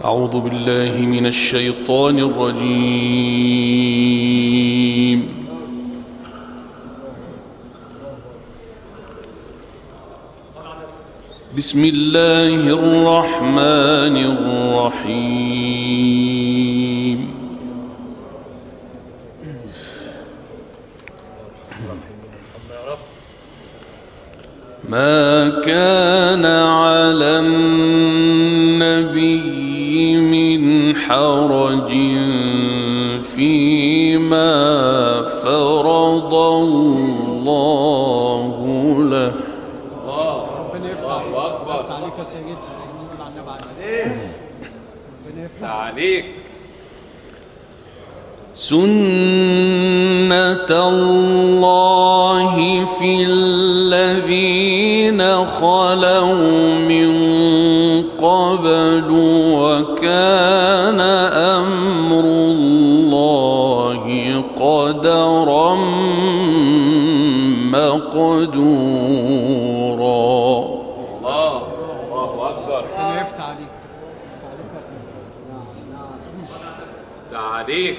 أعوذ بالله من الشيطان الرجيم. بسم الله الرحمن الرحيم. ما كان على النبي من حرج فيما فرض الله له. ربنا يفتح عليك يا سيد. بسم الله النبي عليه. ربنا يفتح عليك. سنة الله في الذين خلوا من قبل وكان أمر الله قدرا مقدورا. الله أكبر. ربنا يفتح عليك. يفتح عليك.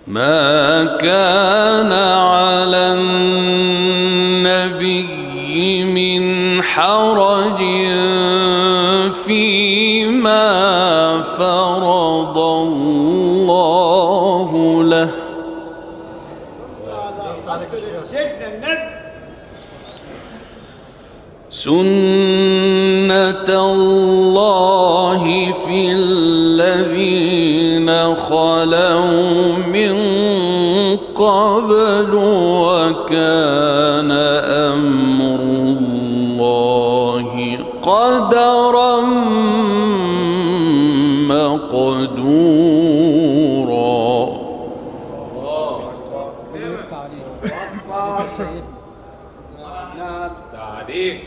ما كان على النبي من حرج فيما فرض الله له. سنة الله في الذين خلوا من قبل وكان أمر الله قدرا مقدورا. ربنا يفتح عليك. يا سيد. يفتح عليك.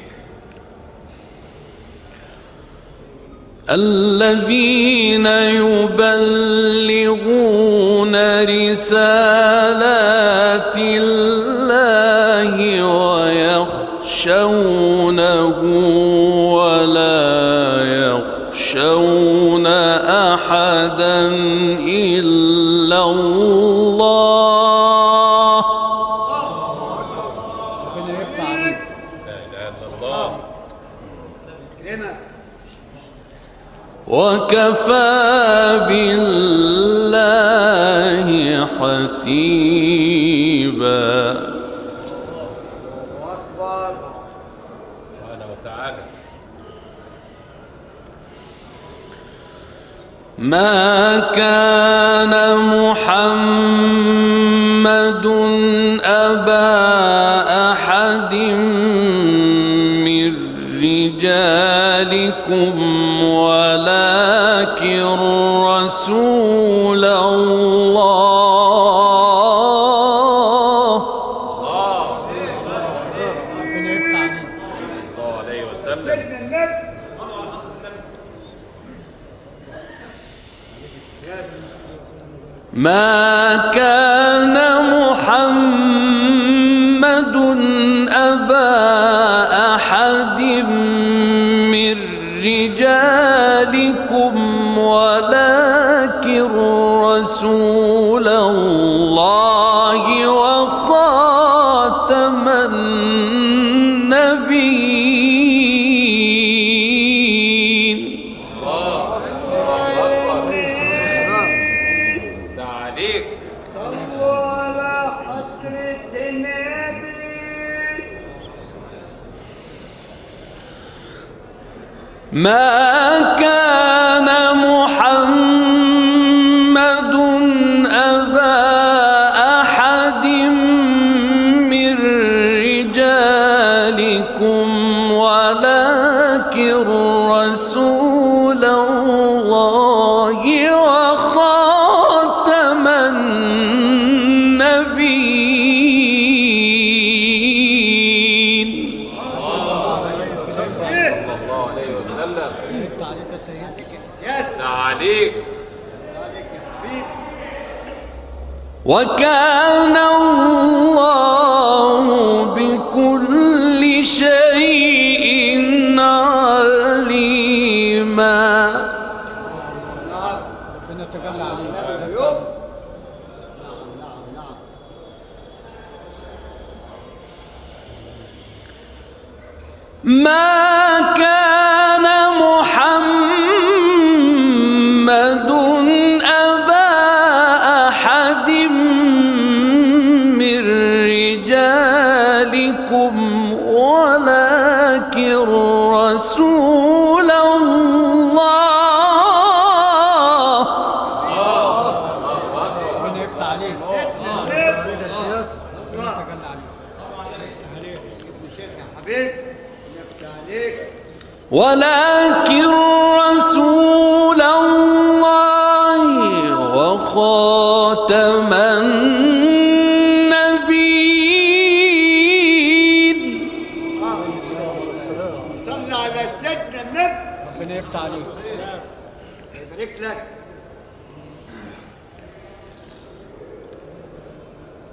الذين يبلغون رسالات الله ويخشونه ولا يخشون أحدا إلا الله. ربنا يفتح عليك. لا إله إلا الله. وكفى بالله حسيبا. أكبر. سبحانه وتعالى. ما كان محمد أبا أحد من رجالكم ولكن رسول الله. ربنا يفتح عليك. صلى الله عليه وسلم. ما كان محمد أبا أحد من رجالكم ولكن رسول الله وخاتم النبيين. ما كان محمد أبا أحد من رجالكم ولكن رسول الله وخاتم النبيين. يفتح عليك يا سيد. يفتح عليك. وكان الله بكل شيء عليما. ما كان محمد أبا أحد من رجالكم ولكن رسول الله. ربنا يفتح عليك. ولكن رسول الله وخاتم النبيين. صلى على سيدنا النبي. ربنا يفتح عليك. يبارك لك.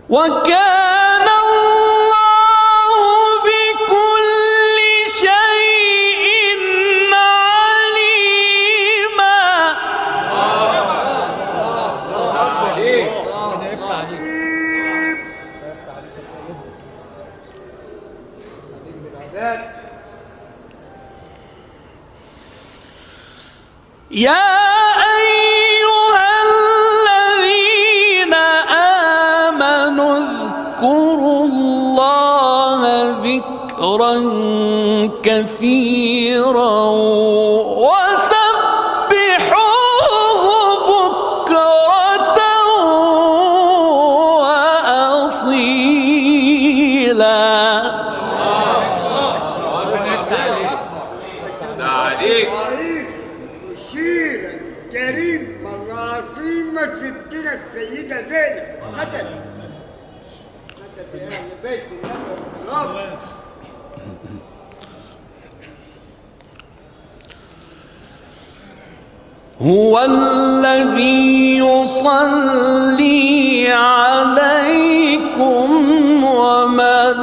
وكان الله بكل شيء عليما. ربنا يفتح عليك. يا أيها الذين آمنوا اذكروا الله ذكرا كثيرا وسبحوه بكرة وأصيلا. عليك مشير كريم بالعظيمة ستنا السيدة زينب قتل أهل بيت النبي والصحابة. هو الذي يصلي عليكم وملائكته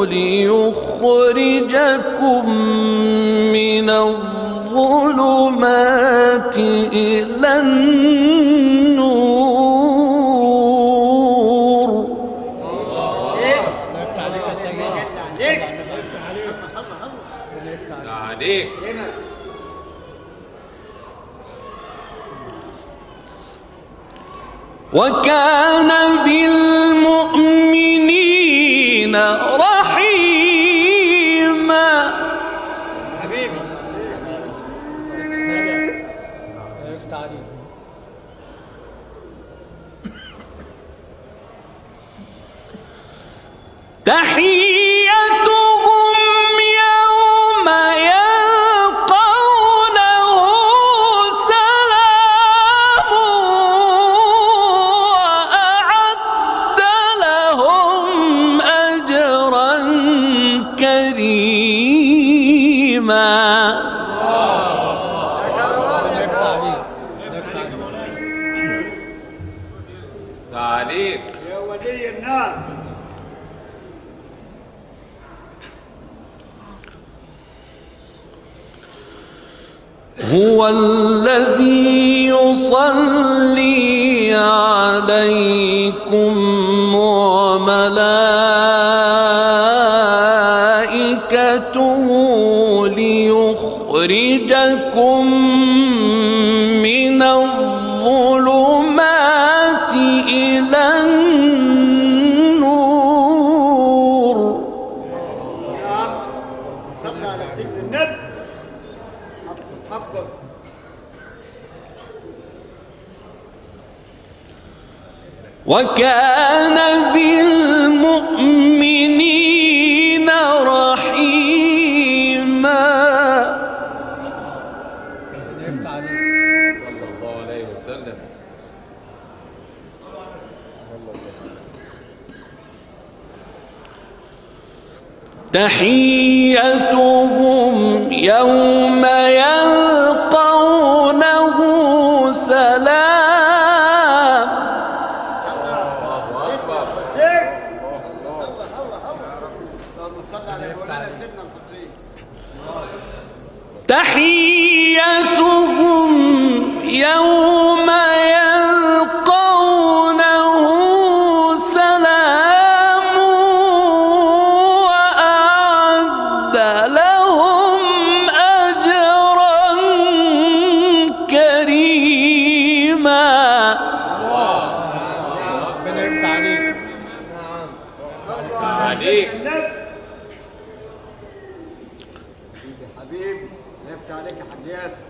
ليخرجكم من الظلمات إلى النور. الله يفتح عليك يا سيدي. عليك. ربنا يفتح عليك. عليك وكان بالمؤمنين رحيما. ربنا يفتح عليك. تحيتهم يوم يلقونه سلام وأعد لهم أجرا كريما. ربنا يفتح عليك. ربنا يفتح عليك. عليك يا ولي النار. هو الذي يصلي عليكم وملائكته ليخرجكم من الظلمات إلى النور. نعم. صلى على سيدنا النبي. حقا. وكان بالمؤمنين رحيما. ربنا يفتح عليك. صلى الله عليه وسلم. تحيتهم يوم يلقونه سلام. حسين. اللهم صل على مولانا سيدنا الحسين. تحيتهم يوم يلقونه سلام لهم أجرا كريما. ربنا يفتح عليك. عليك حبيب يفتح عليك يا حاج ياسر.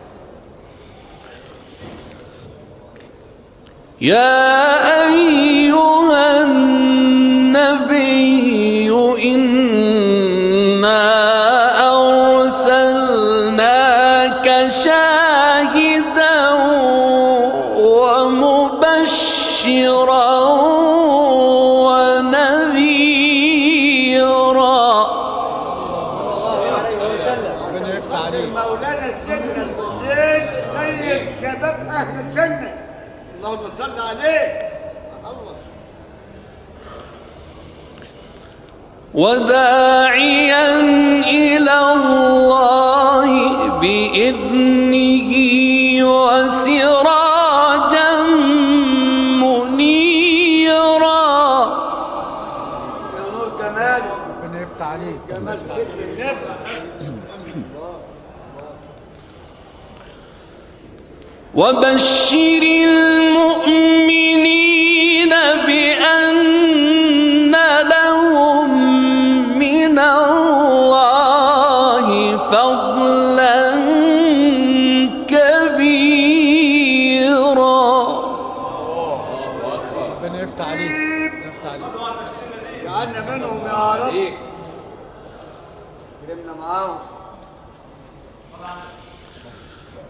يا أيها النبي إنا أرسلناك شاهدا ومبشرا ونذيرا. ربنا يفتح عليك. مولانا السيدنا الحسين سيد شباب اهل الجنه، اللهم صل عليه. الله وداعيا إلى الله بإذنه وسراجا منيرا. يا نور جمال ربنا يفتح عليك. جمال سيدنا النبي. وبشر المؤمنين بأن لهم من الله فضلا كبيرا. ربنا يفتح عليك. يفتح عليك. جعلنا منهم يا رب، كرمنا معاهم.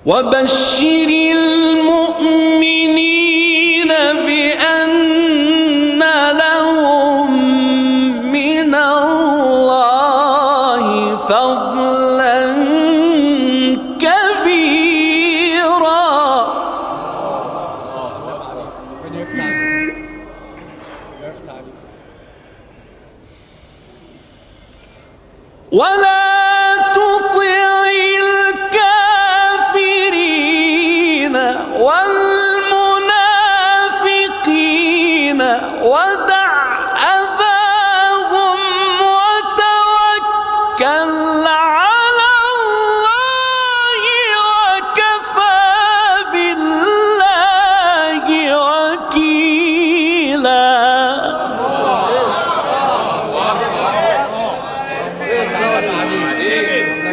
وبشر المؤمنين بأن لهم من الله فضلا كبيرا. ربنا يفتح عليك. يفتح عليك. ولا تطع الكافرين والمنافقين ودع أذاهم وتوكل على الله وكفى بالله وكيلا. الله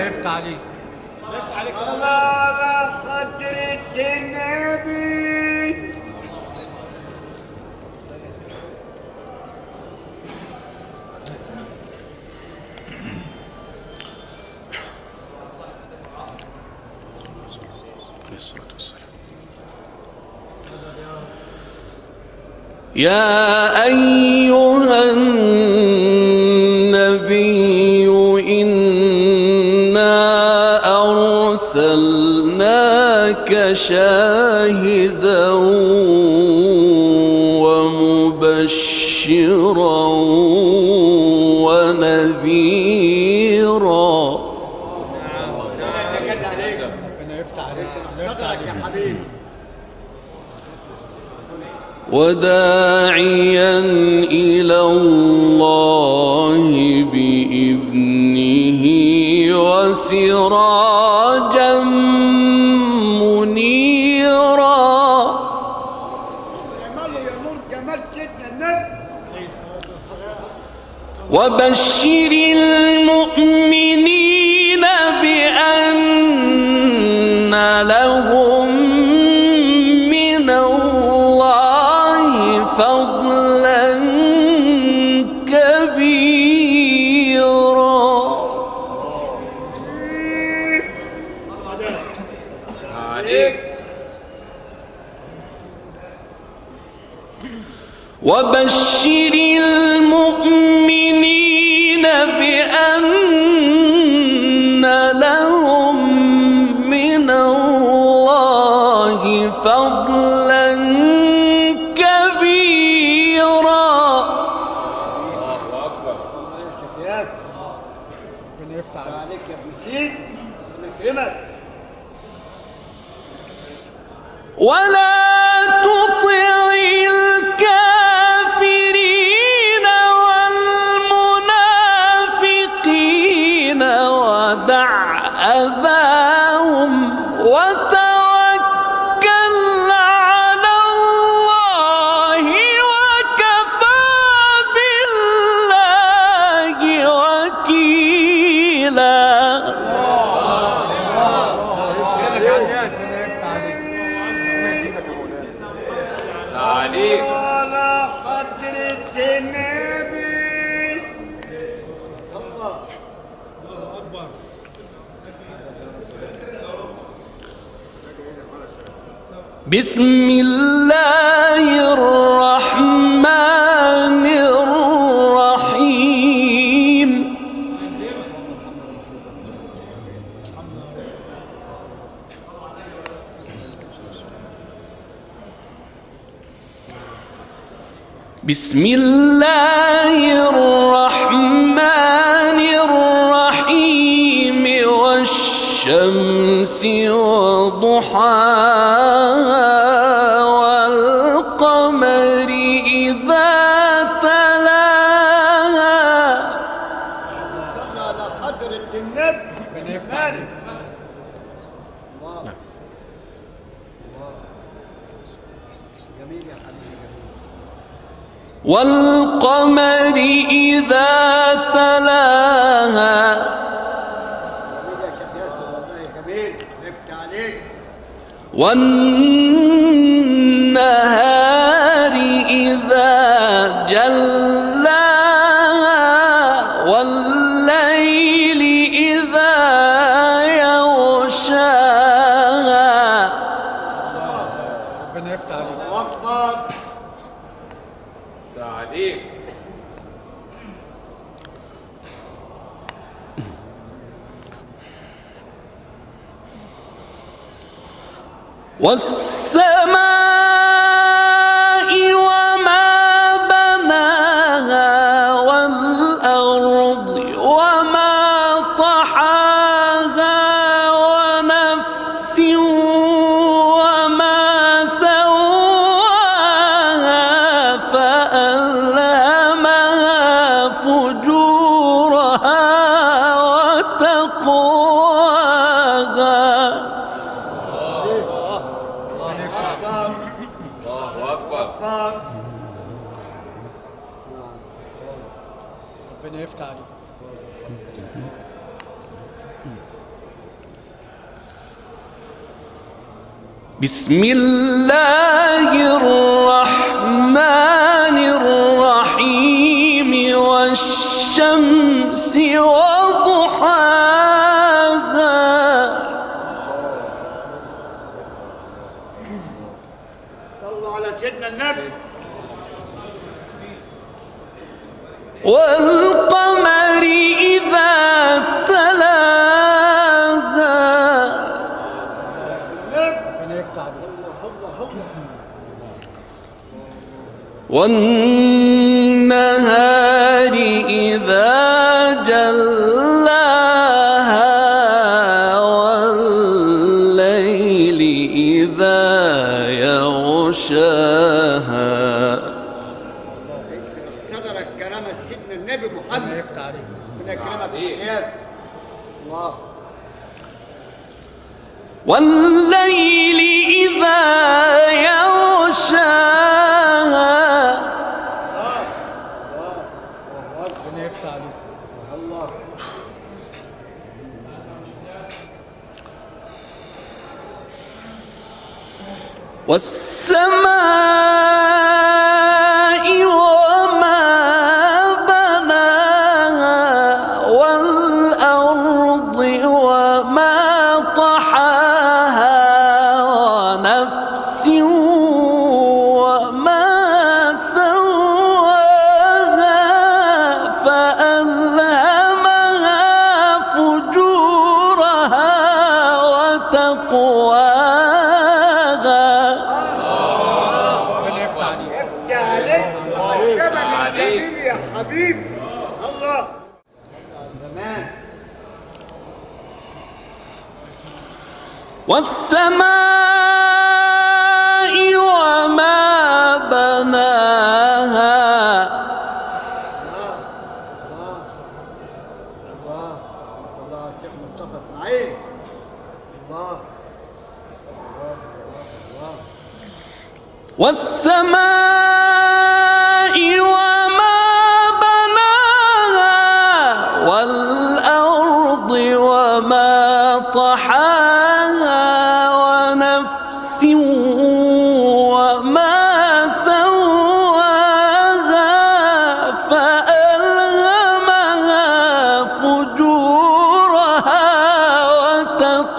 يفتح عليك. على خدرة النبي. يا أيها النبي إنا أرسلناك شاهدا ومبشرا ونذيرا. ربنا يفتح عليك. صدرك يا حبيبي. وداعيا إلى الله بإذنه وسراجا منيرا. جماله يا نور جمال سيدنا النبي. وبشر المؤمنين بأن لهم من الله فضلا كبيرا. عليك وبشر المؤمنين بأن لهم من الله فضلا كبيرا. الله أكبر. ياسر ربنا يفتح عليك. عليك يا ابن سيد ونكرمك. ولا تطع الكافرين والمنافقين ودع أذاهم وتوكل على الله وكفى بالله وكيلا. عليك على حضرة النبي. الله أكبر. بسم الله الرحمن الرحيم. بسم الله الرحمن الرحيم والشمس وضحاها والقمر إذا تلاها. صلى على حضرة النبي. ربنا يفتح عليك. الله الله جميل يا حبيبي جميل. والقمر إذا تلاها جميل يا شيخ ياسر والله جميل. نبت عليك. والنهار إذا جلاها والليل إذا يغشاها. ربنا يفتح عليك. الله أكبر. عليك والسماء وما بناها والأرض وما طحاها ونفس وما سواها فألهمها فجورها وتقواها. الله أكبر ربنا يفتح عليك. بسم الله الرحمن الرحيم والشمس وضحاها صلوا على سيدنا النبي. والقمر إذا تلاها ربنا يفتح عليك. الله الله الله. والنهار إذا جلاها والليل إذا يغشاها. صدر الكرامة سيدنا النبي ربنا محمد. يفتح عليك. من كرامة الحياة. الله والليل إذا يغشاها الله الله الله ربنا يفتح عليك. الله. والسماء وما بناها والأرض وما طحاها ونفس وما سواها فألهمها فجورها وتقواها. ربنا يفتح عليك. ابدأ عليك. عجبني الجميل يا حبيبي. الله زمان. والسماء وما بناها الله الله الله. شيخ مصطفى والسماء وما بناها والأرض وما طحاها ونفس وما سواها فألهمها فجورها وتقواها.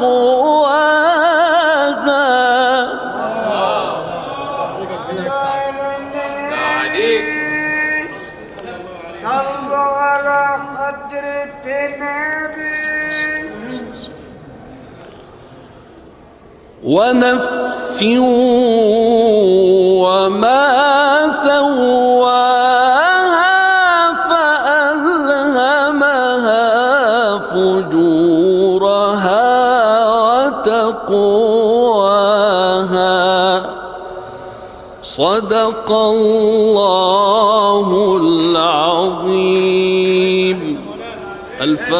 ربنا يفتح عليك. صلوا على حضرة النبي. ونفس وما سواها فألهمها فجورها وتقواها. صدق الله العظيم. الفاتحة.